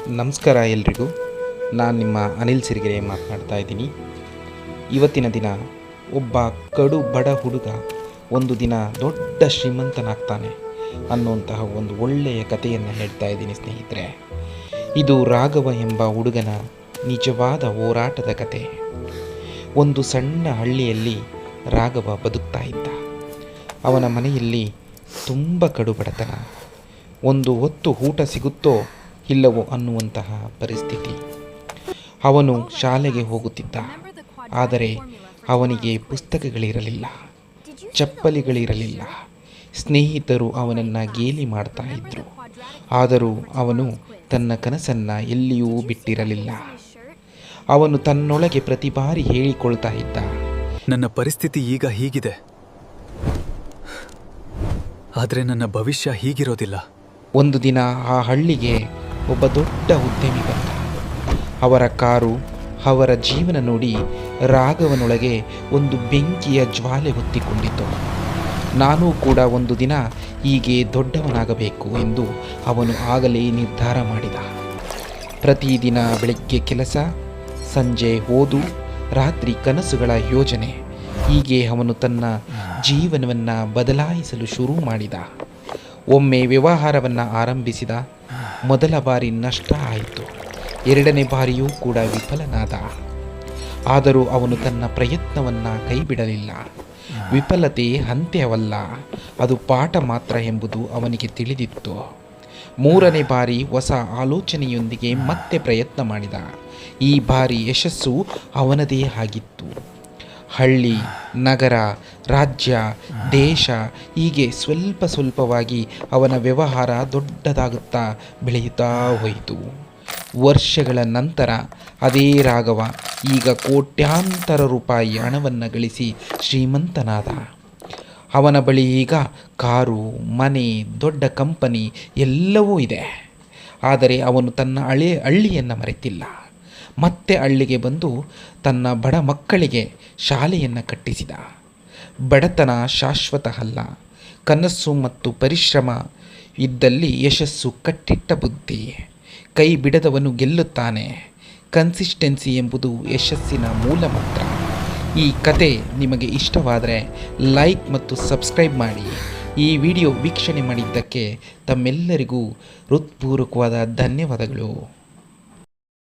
ನಮಸ್ಕಾರ ಎಲ್ರಿಗೂ. ನಾನು ನಿಮ್ಮ ಅನಿಲ್ ಸಿರಿಗೆರೆ ಮಾತನಾಡ್ತಾ ಇದ್ದೀನಿ. ಇವತ್ತಿನ ದಿನ ಒಬ್ಬ ಕಡು ಬಡ ಹುಡುಗ ಒಂದು ದಿನ ದೊಡ್ಡ ಶ್ರೀಮಂತನಾಗ್ತಾನೆ ಅನ್ನುವಂತಹ ಒಂದು ಒಳ್ಳೆಯ ಕಥೆಯನ್ನು ಹೇಳ್ತಾ ಇದ್ದೀನಿ ಸ್ನೇಹಿತರೆ. ಇದು ರಾಘವ ಎಂಬ ಹುಡುಗನ ನಿಜವಾದ ಹೋರಾಟದ ಕತೆ. ಒಂದು ಸಣ್ಣ ಹಳ್ಳಿಯಲ್ಲಿ ರಾಘವ ಬದುಕ್ತಾ ಇದ್ದ. ಅವನ ಮನೆಯಲ್ಲಿ ತುಂಬ ಕಡು ಬಡತನ. ಒಂದು ಹೊತ್ತು ಊಟ ಸಿಗುತ್ತೋ ಇಲ್ಲವೋ ಅನ್ನುವಂತಹ ಪರಿಸ್ಥಿತಿ. ಅವನು ಶಾಲೆಗೆ ಹೋಗುತ್ತಿದ್ದ, ಆದರೆ ಅವನಿಗೆ ಪುಸ್ತಕಗಳಿರಲಿಲ್ಲ, ಚಪ್ಪಲಿಗಳಿರಲಿಲ್ಲ. ಸ್ನೇಹಿತರು ಅವನನ್ನು ಗೇಲಿ ಮಾಡ್ತಾ ಇದ್ದರು. ಆದರೂ ಅವನು ತನ್ನ ಕನಸನ್ನು ಎಲ್ಲಿಯೂ ಬಿಟ್ಟಿರಲಿಲ್ಲ. ಅವನು ತನ್ನೊಳಗೆ ಪ್ರತಿ ಬಾರಿ ಹೇಳಿಕೊಳ್ತಾ ಇದ್ದ, ನನ್ನ ಪರಿಸ್ಥಿತಿ ಈಗ ಹೀಗಿದೆ, ಆದರೆ ನನ್ನ ಭವಿಷ್ಯ ಹೀಗಿರೋದಿಲ್ಲ. ಒಂದು ದಿನ ಆ ಹಳ್ಳಿಗೆ ಒಬ್ಬ ದೊಡ್ಡ ಉದ್ಯಮಿ ಬಂದ. ಅವರ ಕಾರು, ಅವರ ಜೀವನ ನೋಡಿ ರಾಘವನೊಳಗೆ ಒಂದು ಬೆಂಕಿಯ ಜ್ವಾಲೆ ಹೊತ್ತಿಕೊಂಡಿತು. ನಾನೂ ಕೂಡ ಒಂದು ದಿನ ಹೀಗೆ ದೊಡ್ಡವನಾಗಬೇಕು ಎಂದು ಅವನು ಆಗಲೇ ನಿರ್ಧಾರ ಮಾಡಿದ. ಪ್ರತಿದಿನ ಬೆಳಗ್ಗೆ ಕೆಲಸ, ಸಂಜೆ ಓದು, ರಾತ್ರಿ ಕನಸುಗಳ ಯೋಜನೆ. ಹೀಗೆ ಅವನು ತನ್ನ ಜೀವನವನ್ನು ಬದಲಾಯಿಸಲು ಶುರು ಮಾಡಿದ. ಒಮ್ಮೆ ವ್ಯವಹಾರವನ್ನು ಆರಂಭಿಸಿದ. ಮೊದಲ ಬಾರಿ ನಷ್ಟ ಆಯಿತು, ಎರಡನೇ ಬಾರಿಯೂ ಕೂಡ ವಿಫಲನಾದ. ಆದರೂ ಅವನು ತನ್ನ ಪ್ರಯತ್ನವನ್ನು ಕೈಬಿಡಲಿಲ್ಲ. ವಿಫಲತೆ ಅಂತ್ಯವಲ್ಲ, ಅದು ಪಾಠ ಮಾತ್ರ ಎಂಬುದು ಅವನಿಗೆ ತಿಳಿದಿತ್ತು. ಮೂರನೇ ಬಾರಿ ಹೊಸ ಆಲೋಚನೆಯೊಂದಿಗೆ ಮತ್ತೆ ಪ್ರಯತ್ನ ಮಾಡಿದ. ಈ ಬಾರಿ ಯಶಸ್ಸು ಅವನದೇ ಆಗಿತ್ತು. ಹಳ್ಳಿ, ನಗರ, ರಾಜ್ಯ, ದೇಶ ಹೀಗೆ ಸ್ವಲ್ಪ ಸ್ವಲ್ಪವಾಗಿ ಅವನ ವ್ಯವಹಾರ ದೊಡ್ಡದಾಗುತ್ತಾ ಬೆಳೆಯುತ್ತಾ ಹೋಯಿತು. ವರ್ಷಗಳ ನಂತರ ಅದೇ ರಾಘವ ಈಗ ಕೋಟ್ಯಾಂತರ ರೂಪಾಯಿ ಹಣವನ್ನು ಗಳಿಸಿ ಶ್ರೀಮಂತನಾದ. ಅವನ ಬಳಿ ಈಗ ಕಾರು, ಮನೆ, ದೊಡ್ಡ ಕಂಪನಿ ಎಲ್ಲವೂ ಇದೆ. ಆದರೆ ಅವನು ತನ್ನ ಹಳ್ಳಿಯನ್ನು ಮರೆತಿಲ್ಲ. ಮತ್ತೆ ಹಳ್ಳಿಗೆ ಬಂದು ತನ್ನ ಬಡ ಮಕ್ಕಳಿಗೆ ಶಾಲೆಯನ್ನು ಕಟ್ಟಿಸಿದ. ಬಡತನ ಶಾಶ್ವತ ಅಲ್ಲ, ಕನಸು ಮತ್ತು ಪರಿಶ್ರಮ ಇದ್ದಲ್ಲಿ ಯಶಸ್ಸು ಕಟ್ಟಿಟ್ಟ ಬುದ್ಧಿ. ಕೈ ಬಿಡದವನು ಗೆಲ್ಲುತ್ತಾನೆ. ಕನ್ಸಿಸ್ಟೆನ್ಸಿ ಎಂಬುದು ಯಶಸ್ಸಿನ ಮೂಲ ಮಂತ್ರ. ಈ ಕತೆ ನಿಮಗೆ ಇಷ್ಟವಾದರೆ ಲೈಕ್ ಮತ್ತು ಸಬ್ಸ್ಕ್ರೈಬ್ ಮಾಡಿ. ಈ ವಿಡಿಯೋ ವೀಕ್ಷಣೆ ಮಾಡಿದ್ದಕ್ಕೆ ತಮ್ಮೆಲ್ಲರಿಗೂ ಹೃತ್ಪೂರ್ವಕವಾದ ಧನ್ಯವಾದಗಳು.